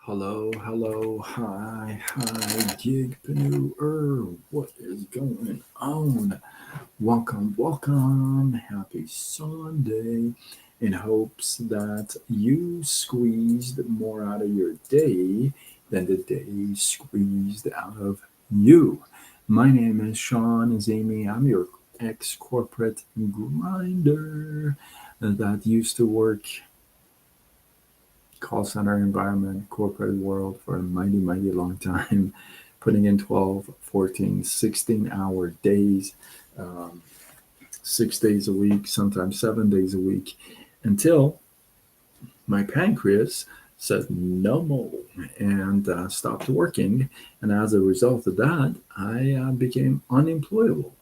Hello, hi, gigpreneur. What is going on? Welcome. Happy Sunday. In hopes that you squeezed more out of your day than the day squeezed out of you. My name is Sean Zamy. I'm your ex corporate grinder that used to work call center environment, corporate world for a mighty long time, putting in 12, 14, 16-hour days, um, 6 days a week, sometimes 7 days a week, until my pancreas said no more and stopped working. And as a result of that, I became unemployable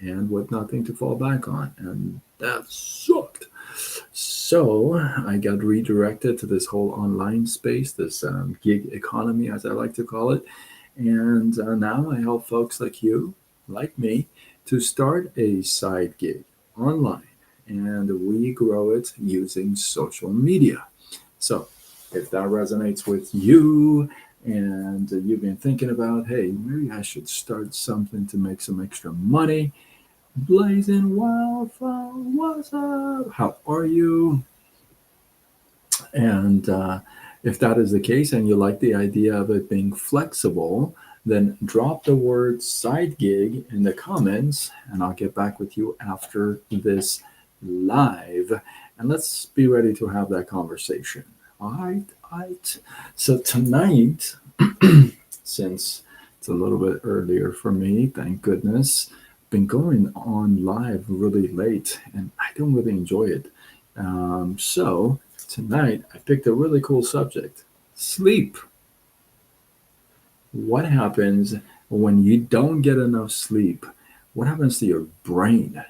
and with nothing to fall back on. And that sucked. So I got redirected to this whole online space, this gig economy, as I like to call it. And now I help folks like you, like me, to start a side gig online. And we grow it using social media. So if that resonates with you and you've been thinking about, hey, maybe I should start something to make some extra money, Blazing Wildflower, what's up? How are you? And if that is the case and you like the idea of it being flexible, then drop the word side gig in the comments and I'll get back with you after this live. And let's be ready to have that conversation. All right, all right. So tonight, since it's a little bit earlier for me, thank goodness, been going on live really late and I don't really enjoy it. So tonight I picked a really cool subject: sleep. What happens when you don't get enough sleep? What happens to your brain?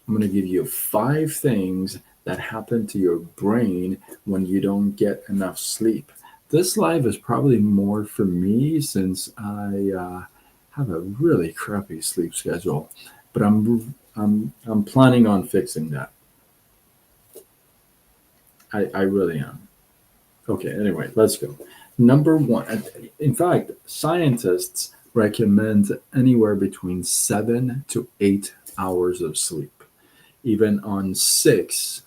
I'm going to give you 5 things that happen to your brain when you don't get enough sleep. This live is probably more for me since I have a really crappy sleep schedule, but I'm planning on fixing that. I really am. Okay, anyway, let's go. Number one, in fact, scientists recommend anywhere between 7 to 8 hours of sleep. Even on six,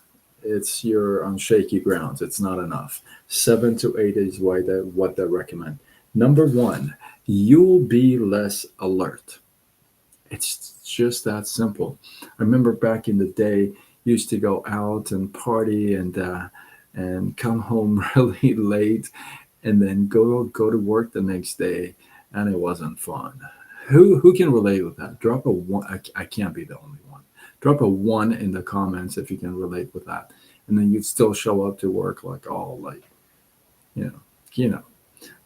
you're on shaky grounds. It's not enough. 7 to 8 is what they recommend. Number one, you'll be less alert. It's just that simple. I remember back in the day, used to go out and party and come home really late, and then go to work the next day, and it wasn't fun. Who can relate with that? Drop a one. I can't be the only one. Drop a one in the comments if you can relate with that, and then you'd still show up to work like all like you know you know.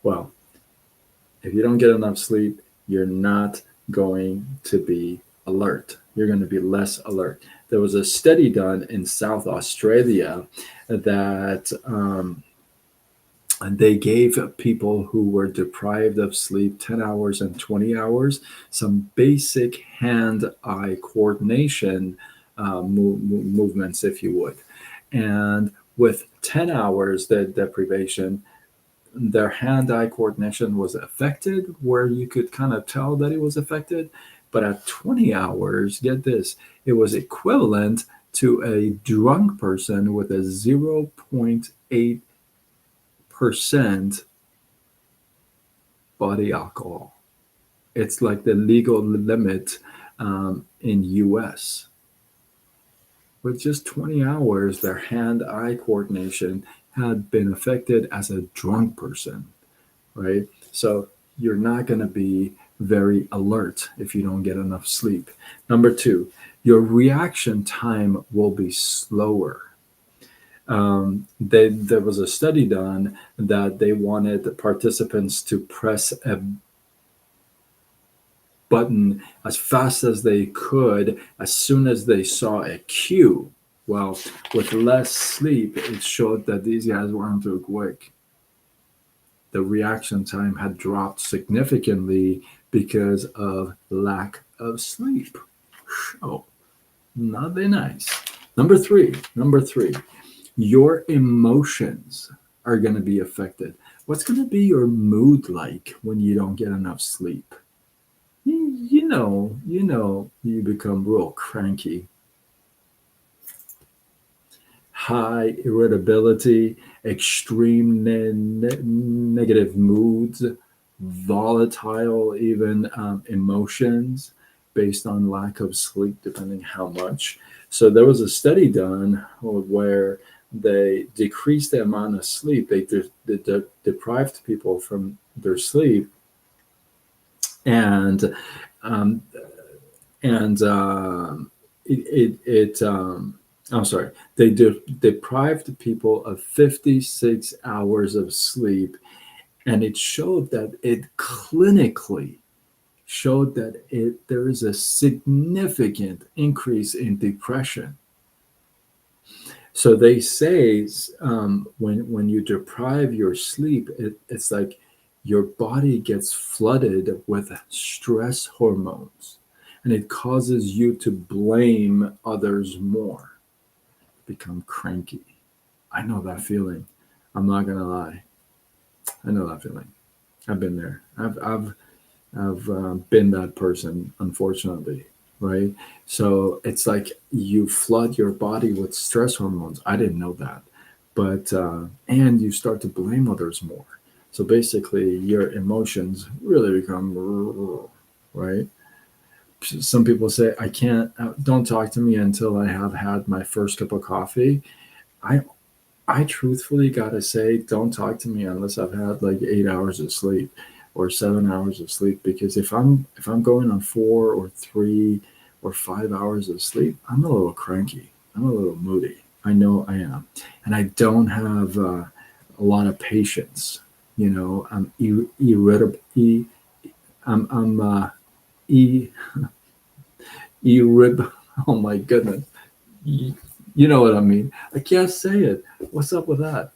Well, if you don't get enough sleep, you're not going to be alert. You're going to be less alert. There was a study done in South Australia that and they gave people who were deprived of sleep 10 hours and 20 hours some basic hand eye coordination movements, if you would. And with 10 hours, the deprivation, their hand eye coordination was affected, where you could kind of tell that it was affected. But at 20 hours, get this, it was equivalent to a drunk person with a 0.8% body alcohol. It's like the legal limit in US. With just 20 hours, their hand-eye coordination had been affected as a drunk person, right? So you're not going to be very alert if you don't get enough sleep. Number two, your reaction time will be slower. There was a study done that they wanted the participants to press a button as fast as they could as soon as they saw a cue. Well, with less sleep, it showed that these guys weren't too quick. The reaction time had dropped significantly because of lack of sleep. So, not very nice. Number three. Your emotions are going to be affected. What's going to be your mood like when you don't get enough sleep? You become real cranky, high irritability, extreme negative moods, volatile even emotions based on lack of sleep, depending how much. So there was a study done where they decreased the amount of sleep. They deprived people from their sleep, and um, and I'm sorry, they deprived people of 56 hours of sleep, and it showed that it clinically showed that there is a significant increase in depression. So they say when you deprive your sleep, it's like your body gets flooded with stress hormones, and it causes you to blame others more, become cranky. I know that feeling. I'm not gonna lie. I know that feeling. I've been there. I've been that person, unfortunately, right? So it's like you flood your body with stress hormones. I didn't know that, but and you start to blame others more. So basically, your emotions really become right. Some people say, "I can't. Don't talk to me until I have had my first cup of coffee." I I truthfully gotta say, don't talk to me unless I've had like 8 hours of sleep or 7 hours of sleep. Because if I'm going on 4 or 3 or 5 hours of sleep, I'm a little cranky. I'm a little moody. I know I am, and I don't have a lot of patience. I'm irritable. I'm e, irritable. Oh my goodness. You, you know what I mean. I can't say it. What's up with that?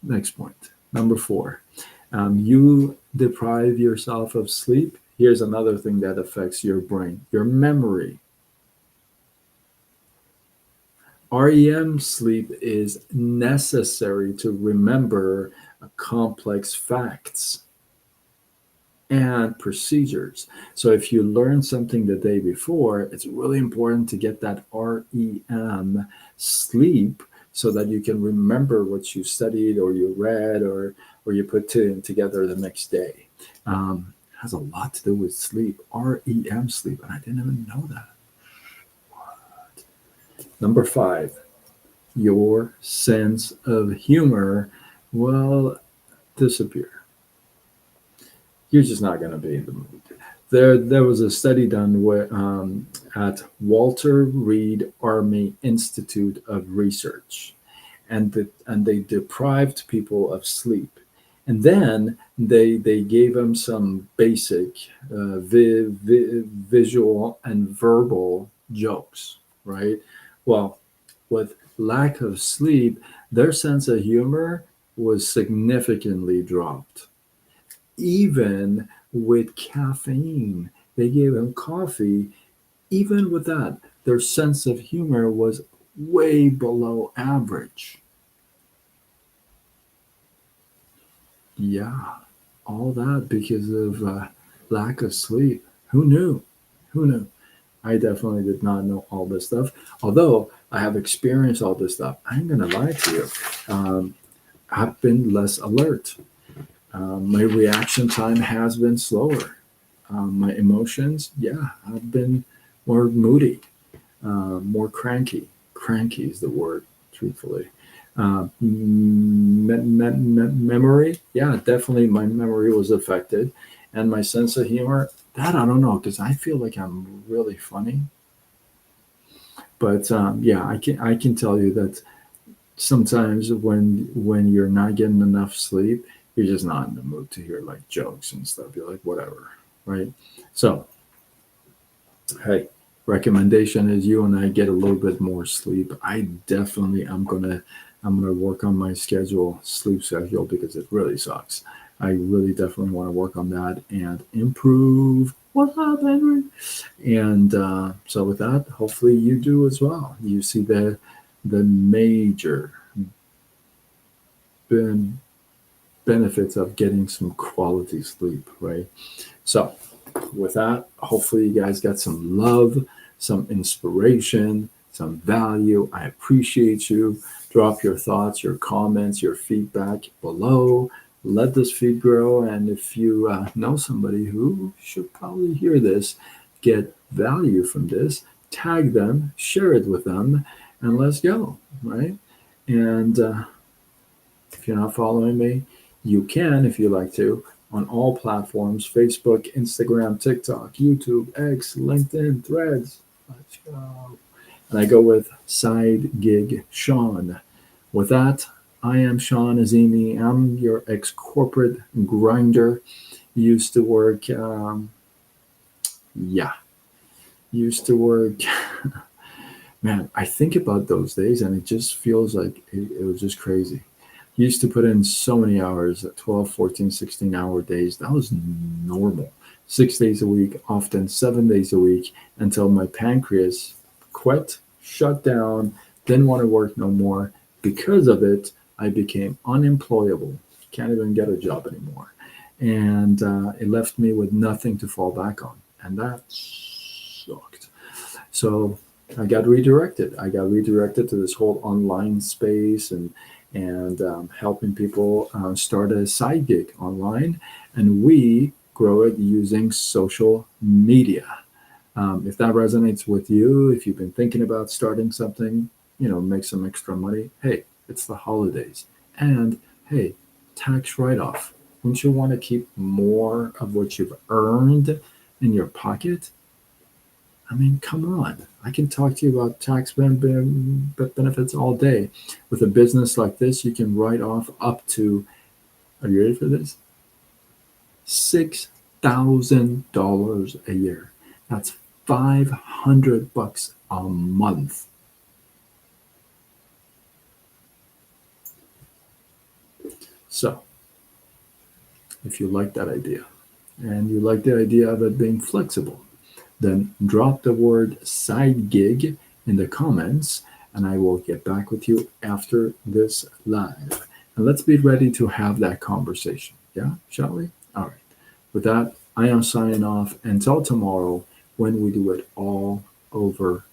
Next point. Number four, you deprive yourself of sleep. Here's another thing that affects your brain, your memory. REM sleep is necessary to remember complex facts and procedures. So if you learn something the day before, it's really important to get that REM sleep so that you can remember what you studied or you read or you put together the next day. Has a lot to do with sleep, REM sleep, and I didn't even know that. Number five, your sense of humor will disappear. You're just not going to be in the mood. There was a study done at Walter Reed Army Institute of Research, and they deprived people of sleep, and then they gave them some basic visual and verbal jokes, right? Well, with lack of sleep, their sense of humor was significantly dropped, even with caffeine. They gave him coffee. Even with that, their sense of humor was way below average. Yeah, all that because of lack of sleep. Who knew? Who knew? I definitely did not know all this stuff. Although I have experienced all this stuff, I'm going to lie to you. Um, I've been less alert. My reaction time has been slower. My emotions, yeah, I've been more moody, more cranky. Cranky is the word, truthfully. Memory, yeah, definitely my memory was affected. And my sense of humor, that I don't know, because I feel like I'm really funny. But yeah, I can tell you that sometimes when you're not getting enough sleep, you're just not in the mood to hear like jokes and stuff. You're like, whatever, right? So, hey, recommendation is you and I get a little bit more sleep. I definitely I'm gonna work on my sleep schedule, because it really sucks. I really definitely want to work on that and improve. What's up, Henry? And so with that, hopefully you do as well. You see that the major ben- benefits of getting some quality sleep, right? So, with that, hopefully, you guys got some love, some inspiration, some value. I appreciate you. Drop your thoughts, your comments, your feedback below. Let this feed grow. And if you know somebody who should probably hear this, get value from this, tag them, share it with them, and let's go, right? And if you're not following me, you can, if you like to, on all platforms: Facebook, Instagram, TikTok, YouTube, X, LinkedIn, Threads. Let's go. And I go with Side Gig Sean. With that, I am Sean Azimi. I'm your ex corporate grinder. Used to work, yeah, used to work. Man, I think about those days and it just feels like it was just crazy. Used to put in so many hours, 12, 14, 16-hour days. That was normal. 6 days a week, often 7 days a week, until my pancreas quit, shut down, didn't want to work no more. Because of it, I became unemployable. Can't even get a job anymore. And it left me with nothing to fall back on. And that sucked. So I got redirected. I got redirected to this whole online space and helping people start a side gig online, and we grow it using social media. If that resonates with you, if you've been thinking about starting something, make some extra money. Hey, it's the holidays, and hey, tax write-off. Wouldn't you want to keep more of what you've earned in your pocket? I mean, come on. I can talk to you about benefits all day. With a business like this, you can write off up to, are you ready for this? $6,000 a year. That's $500 a month. So, if you like that idea and you like the idea of it being flexible, then drop the word side gig in the comments and I will get back with you after this live. And let's be ready to have that conversation. Yeah, shall we? All right. With that, I am signing off until tomorrow when we do it all over